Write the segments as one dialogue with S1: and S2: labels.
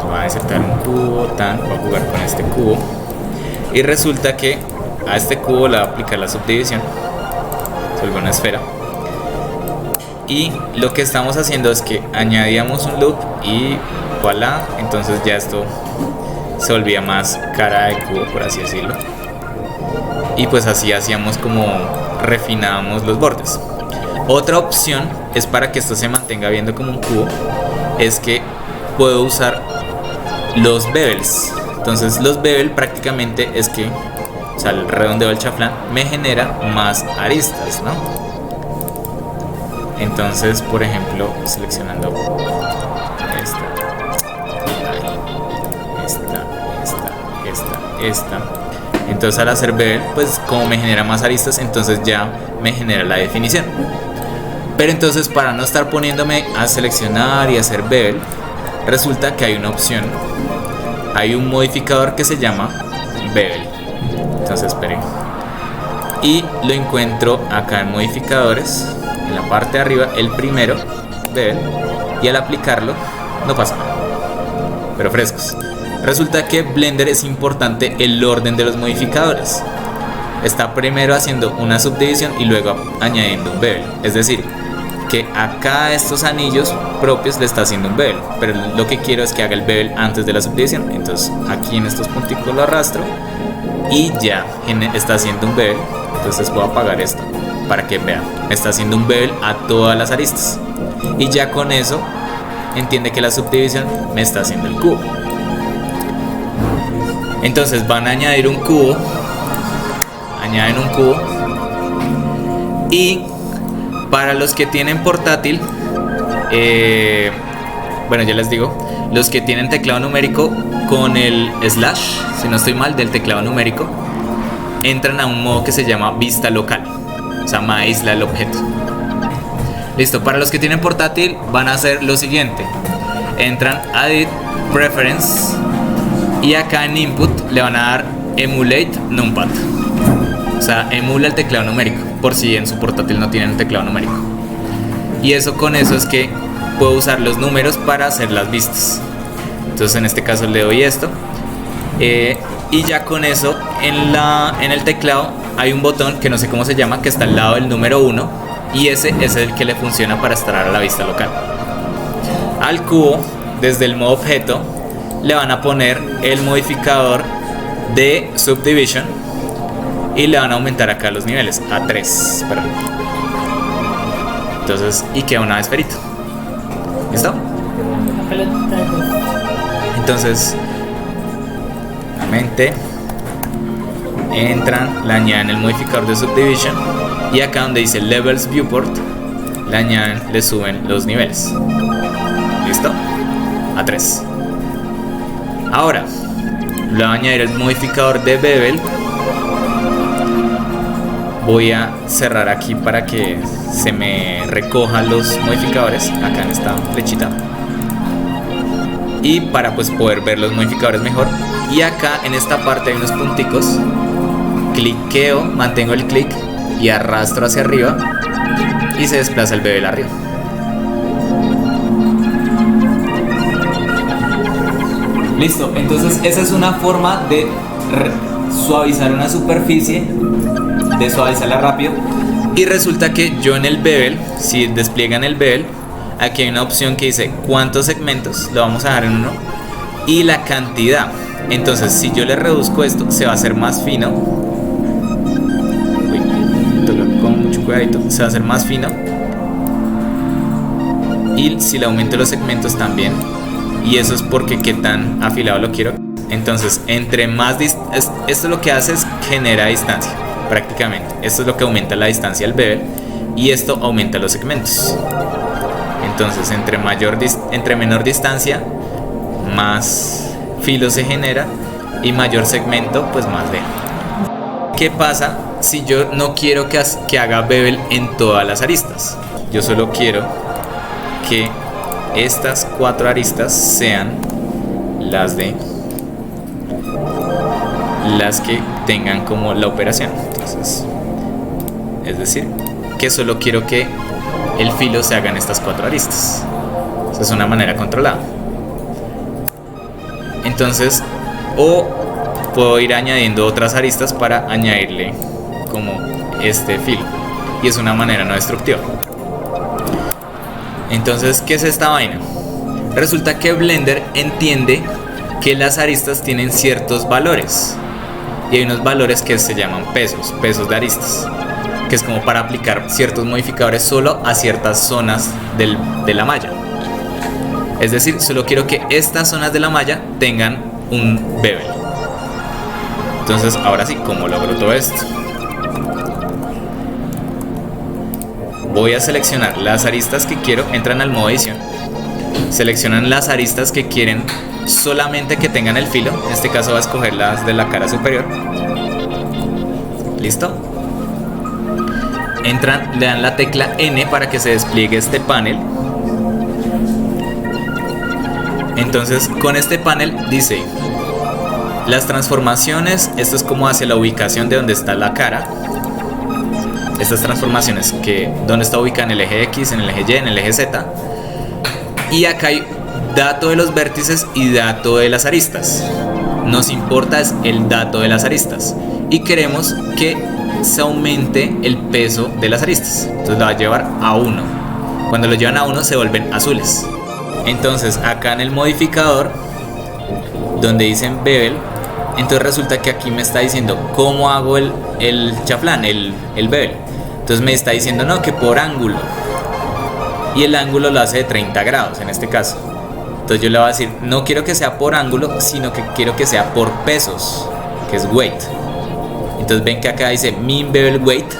S1: voy a insertar un cubo, voy a jugar con este cubo. Y resulta que a este cubo le voy a aplicar la subdivisión. Se vuelve una esfera. Y lo que estamos haciendo es que añadíamos un loop y voilà, entonces ya esto se volvía más cara de cubo, por así decirlo. Y pues así hacíamos como refinábamos los bordes. Otra opción es para que esto se mantenga viendo como un cubo, es que puedo usar los bevels. Entonces los bevel prácticamente es que, o sea, el redondeo del chaflán me genera más aristas, ¿no? Entonces, por ejemplo, seleccionando esta. Entonces al hacer bevel, pues como me genera más aristas, entonces ya me genera la definición. Pero entonces, para no estar poniéndome a seleccionar y hacer bevel, resulta que hay una opción. Hay un modificador que se llama bevel. Entonces esperen. Y lo encuentro acá en modificadores, en la parte de arriba, el primero, bevel. Y al aplicarlo, no pasa nada. Pero frescos. Resulta que Blender es importante el orden de los modificadores. Está primero haciendo una subdivisión y luego añadiendo un bevel. Es decir, que acá estos anillos propios le está haciendo un bevel, pero lo que quiero es que haga el bevel antes de la subdivisión. Entonces aquí en estos punticos lo arrastro y ya está haciendo un bevel. Entonces puedo apagar esto para que vean, está haciendo un bevel a todas las aristas y ya con eso entiende que la subdivisión me está haciendo el cubo. Entonces van a añadir un cubo, añaden un cubo, y para los que tienen portátil, bueno, ya les digo, los que tienen teclado numérico, con el slash, si no estoy mal, del teclado numérico, entran a un modo que se llama vista local, o sea, me aísla el objeto. Listo, para los que tienen portátil van a hacer lo siguiente: entran a Edit, Preference, y acá en Input le van a dar Emulate Numpad, o sea, emula el teclado numérico, por si en su portátil no tienen teclado numérico. Y eso, con eso es que puedo usar los números para hacer las vistas. Entonces en este caso le doy esto, y ya con eso en el teclado hay un botón que no sé cómo se llama, que está al lado del número 1, y ese es el que le funciona para estar a la vista local. Al cubo, desde el modo objeto, le van a poner el modificador de Subdivision y le van a aumentar acá los niveles a 3. Perdón. Entonces, y queda una esferita. ¿Listo? Entonces, nuevamente entran, le añaden el modificador de Subdivision y acá donde dice Levels Viewport le añaden, le suben los niveles. ¿Listo? A 3. Ahora le voy a añadir el modificador de Bevel. Voy a cerrar aquí para que se me recojan los modificadores acá en esta flechita, y para pues poder ver los modificadores mejor. Y acá en esta parte hay unos punticos, cliqueo, mantengo el clic y arrastro hacia arriba y se desplaza el bevel arriba. Listo, entonces esa es una forma de suavizar una superficie, de suavizarla rápido. Y resulta que yo en el bevel, si despliegan el bevel, aquí hay una opción que dice cuántos segmentos, lo vamos a dejar en 1, y la cantidad. Entonces si yo le reduzco esto, se va a hacer más fino. Uy, toca con mucho cuidadito, se va a hacer más fino. Y si le aumento los segmentos también. Y eso es porque qué tan afilado lo quiero. Entonces, entre más esto lo que hace es genera distancia, prácticamente. Esto es lo que aumenta la distancia al bevel, y esto aumenta los segmentos. Entonces, entre menor distancia, más filo se genera, y mayor segmento, pues más deja. ¿Qué pasa si yo no quiero que haga bevel en todas las aristas? Yo solo quiero que estas 4 aristas sean las que tengan como la operación. Entonces, es decir, que solo quiero que el filo se haga en estas 4 aristas. Esa es una manera controlada. Entonces, o puedo ir añadiendo otras aristas para añadirle como este filo, y es una manera no destructiva. Entonces, ¿qué es esta vaina? Resulta que Blender entiende que las aristas tienen ciertos valores, y hay unos valores que se llaman pesos de aristas, que es como para aplicar ciertos modificadores solo a ciertas zonas de la malla. Es decir, solo quiero que estas zonas de la malla tengan un bevel. Entonces, ahora sí, ¿cómo logro todo esto? Voy a seleccionar las aristas que quiero, entran al modo edición, seleccionan las aristas que quieren solamente que tengan el filo. En este caso voy a escoger las de la cara superior. ¿Listo? Entran, le dan la tecla N para que se despliegue este panel. Entonces, con este panel dice las transformaciones. Esto es como hacia la ubicación de donde está la cara. Estas transformaciones, que donde está ubicada, en el eje X, en el eje Y, en el eje Z. Y acá hay dato de los vértices y dato de las aristas. Nos importa es el dato de las aristas, y queremos que se aumente el peso de las aristas. Entonces lo va a llevar a 1. Cuando lo llevan a 1 se vuelven azules. Entonces acá en el modificador donde dicen bevel, entonces resulta que aquí me está diciendo cómo hago el chaflán, el bevel. Entonces me está diciendo no, que por ángulo, y el ángulo lo hace de 30 grados en este caso. Entonces yo le voy a decir, no quiero que sea por ángulo, sino que quiero que sea por pesos, que es weight. Entonces ven que acá dice min bevel weight,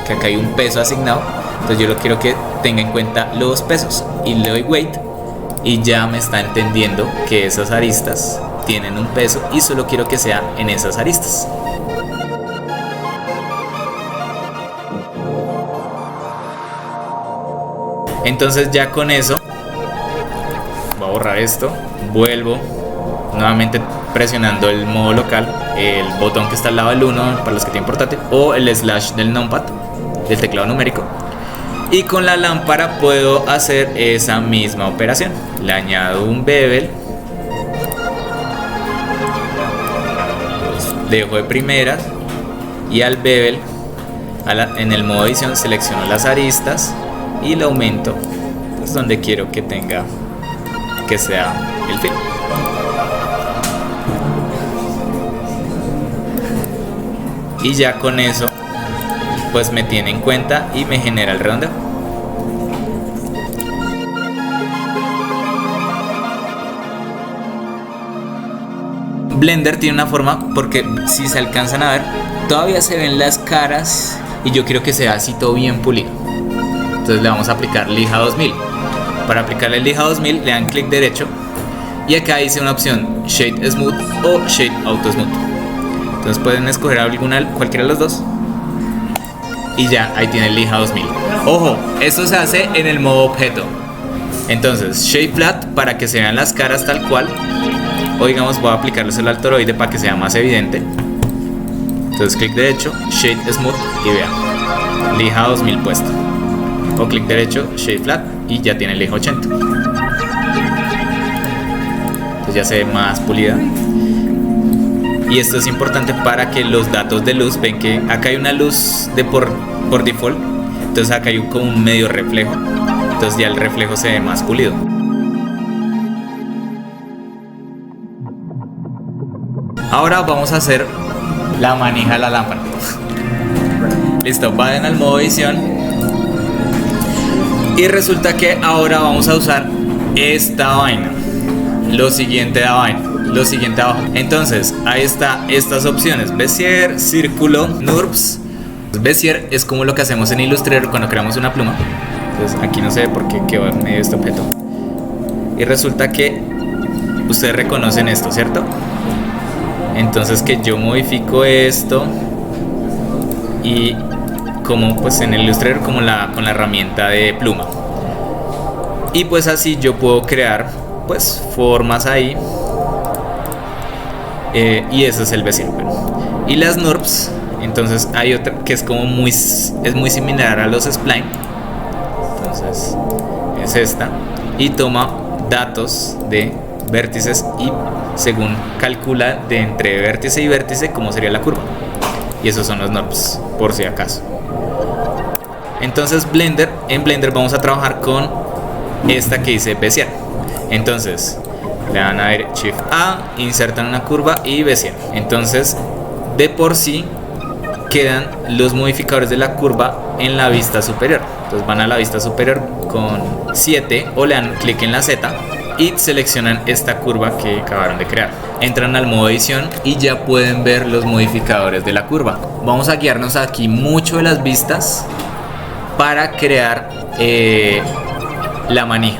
S1: que acá hay un peso asignado. Entonces yo lo quiero que tenga en cuenta los pesos, y le doy weight, y ya me está entendiendo que esas aristas tienen un peso, y solo quiero que sea en esas aristas. Entonces ya con eso voy a borrar esto, vuelvo nuevamente presionando el modo local, el botón que está al lado del 1 para los que tienen portátil, o el slash del numpad, del teclado numérico, y con la lámpara puedo hacer esa misma operación. Le añado un bevel, dejo de primeras, y al bevel en el modo edición selecciono las aristas y lo aumento pues donde quiero que tenga, que sea el fin. Y ya con eso pues me tiene en cuenta y me genera el redondeo. Blender tiene una forma, porque si se alcanzan a ver, todavía se ven las caras, y yo quiero que sea así todo bien pulido. Entonces le vamos a aplicar lija 2000. Para aplicarle lija 2000 le dan clic derecho, y acá dice una opción Shade Smooth o Shade Auto Smooth. Entonces pueden escoger cualquiera de los dos, y ya ahí tiene lija 2000. Ojo, esto se hace en el modo objeto. Entonces Shade Flat para que se vean las caras tal cual, o digamos voy a aplicarles el altoroide para que sea más evidente. Entonces clic derecho, Shade Smooth, y vean, lija 2000 puesto. O clic derecho, Shade Flat, y ya tiene lija 80. Entonces ya se ve más pulida. Y esto es importante para que los datos de luz, ven que acá hay una luz de por default, entonces acá hay como un medio reflejo, entonces ya el reflejo se ve más pulido. Ahora vamos a hacer la manija de la lámpara. Listo, vayan al modo edición. Y resulta que ahora vamos a usar esta vaina. Lo siguiente abajo. Entonces, ahí está estas opciones: Bezier, círculo, NURBS. Bezier es como lo que hacemos en Illustrator cuando creamos una pluma. Entonces aquí no se ve porque quedó en medio de este objeto. Y resulta que ustedes reconocen esto, ¿cierto? Entonces que yo modifico esto, y como pues en el Illustrator con la herramienta de pluma, y pues así yo puedo crear pues formas ahí, y ese es el Bezier. Y las NURBS, entonces hay otra que es como muy similar a los spline. Entonces es esta, y toma datos de vértices y según calcula de entre vértice y vértice cómo sería la curva. Y esos son los NURBS, por si acaso. Entonces en Blender vamos a trabajar con esta que dice bezier. Entonces le van a dar Shift A, insertan una curva y bezier. Entonces de por sí quedan los modificadores de la curva en la vista superior. Entonces van a la vista superior con 7 o le dan clic en la Z y seleccionan esta curva que acabaron de crear. Entran al modo edición y ya pueden ver los modificadores de la curva. Vamos a guiarnos aquí mucho de las vistas para crear la manija.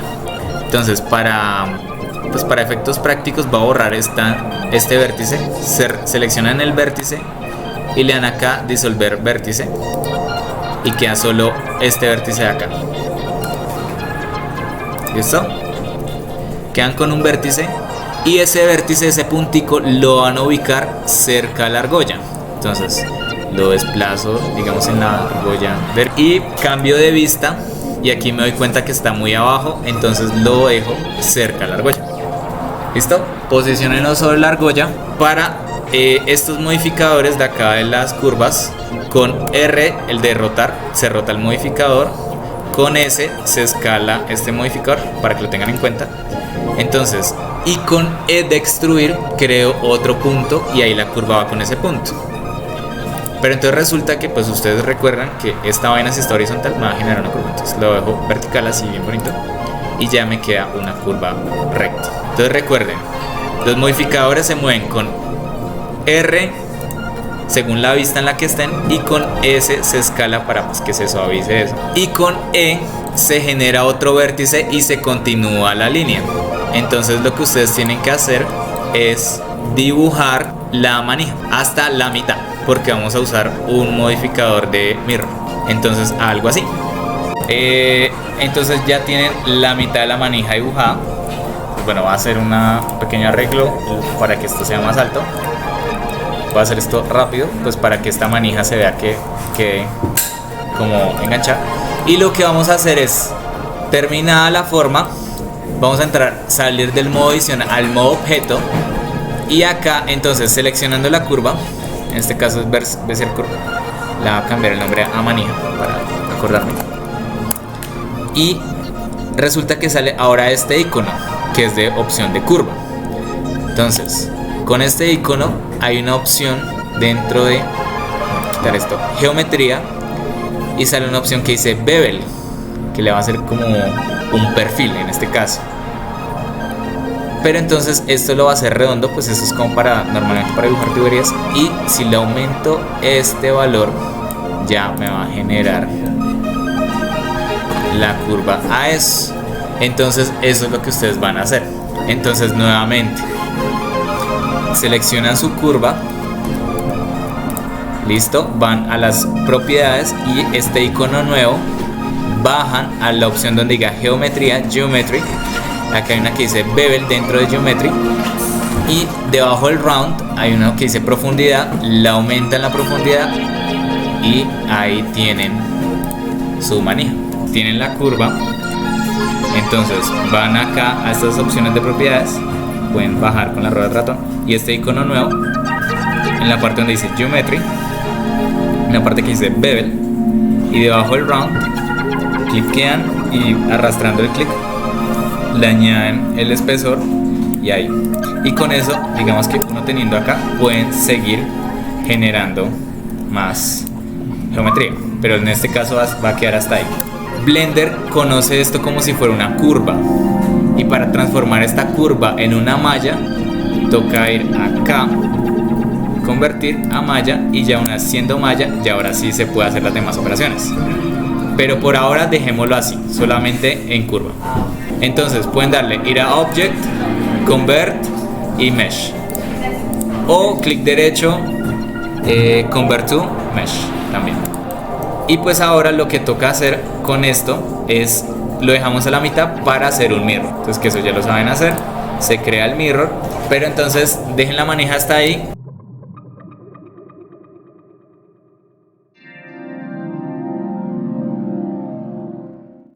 S1: Entonces para efectos prácticos va a borrar este vértice. Seleccionan el vértice y le dan acá disolver vértice y queda solo este vértice de acá. ¿Listo? Quedan con un vértice y ese vértice, ese puntico, lo van a ubicar cerca a la argolla. Entonces lo desplazo, digamos, en la argolla y cambio de vista y aquí me doy cuenta que está muy abajo, entonces lo dejo cerca a la argolla. ¿Listo? Posiciónenlo sobre la argolla. Para estos modificadores de acá de las curvas, con R, el de rotar, se rota el modificador, con S se escala este modificador para que lo tengan en cuenta. Entonces, y con E de extruir creo otro punto y ahí la curva va con ese punto. Pero entonces resulta que pues ustedes recuerdan que esta vaina, si está horizontal, me va a generar una curva. Entonces lo dejo vertical así bien bonito y ya me queda una curva recta. Entonces recuerden, los modificadores se mueven con R según la vista en la que estén y con S se escala para pues, que se suavice eso. Y con E se genera otro vértice y se continúa la línea. Entonces lo que ustedes tienen que hacer es dibujar la manija hasta la mitad, porque vamos a usar un modificador de mirror. Entonces algo así. Entonces ya tienen la mitad de la manija dibujada. Bueno, va a hacer un pequeño arreglo para que esto sea más alto. Voy a hacer esto rápido, pues para que esta manija se vea que quede como enganchada. Y lo que vamos a hacer es, terminada la forma, vamos a salir del modo edición al modo objeto. Y acá entonces seleccionando la curva, en este caso es bezier curva, la voy a cambiar el nombre a manija para acordarme. Y resulta que sale ahora este icono que es de opción de curva. Entonces con este icono hay una opción dentro de, quitar esto, geometría, y sale una opción que dice bevel, que le va a hacer como un perfil en este caso. Pero entonces esto lo va a hacer redondo, pues esto es como normalmente para dibujar tuberías. Y si le aumento este valor, ya me va a generar la curva a eso. Entonces eso es lo que ustedes van a hacer. Entonces nuevamente seleccionan su curva, listo, van a las propiedades y este icono nuevo, bajan a la opción donde diga geometría, geometry. Acá hay una que dice bevel dentro de geometry y debajo del round hay una que dice profundidad, la aumentan la profundidad y ahí tienen su manija, tienen la curva. Entonces van acá a estas opciones de propiedades, pueden bajar con la rueda del ratón y este icono nuevo, en la parte donde dice geometry, en la parte que dice bevel y debajo del round, cliquean y arrastrando el clic le añaden el espesor y ahí. Y con eso, digamos que uno teniendo acá, pueden seguir generando más geometría, pero en este caso va a quedar hasta ahí. Blender conoce esto como si fuera una curva, y para transformar esta curva en una malla toca ir acá, convertir a malla, y ya una siendo malla, ya ahora sí se puede hacer las demás operaciones. Pero por ahora dejémoslo así, solamente en curva. Entonces pueden darle ir a Object, Convert y Mesh, o clic derecho, Convert to Mesh también. Y pues ahora lo que toca hacer con esto es lo dejamos a la mitad para hacer un mirror. Entonces que eso ya lo saben hacer, se crea el mirror, pero entonces dejen la manija hasta ahí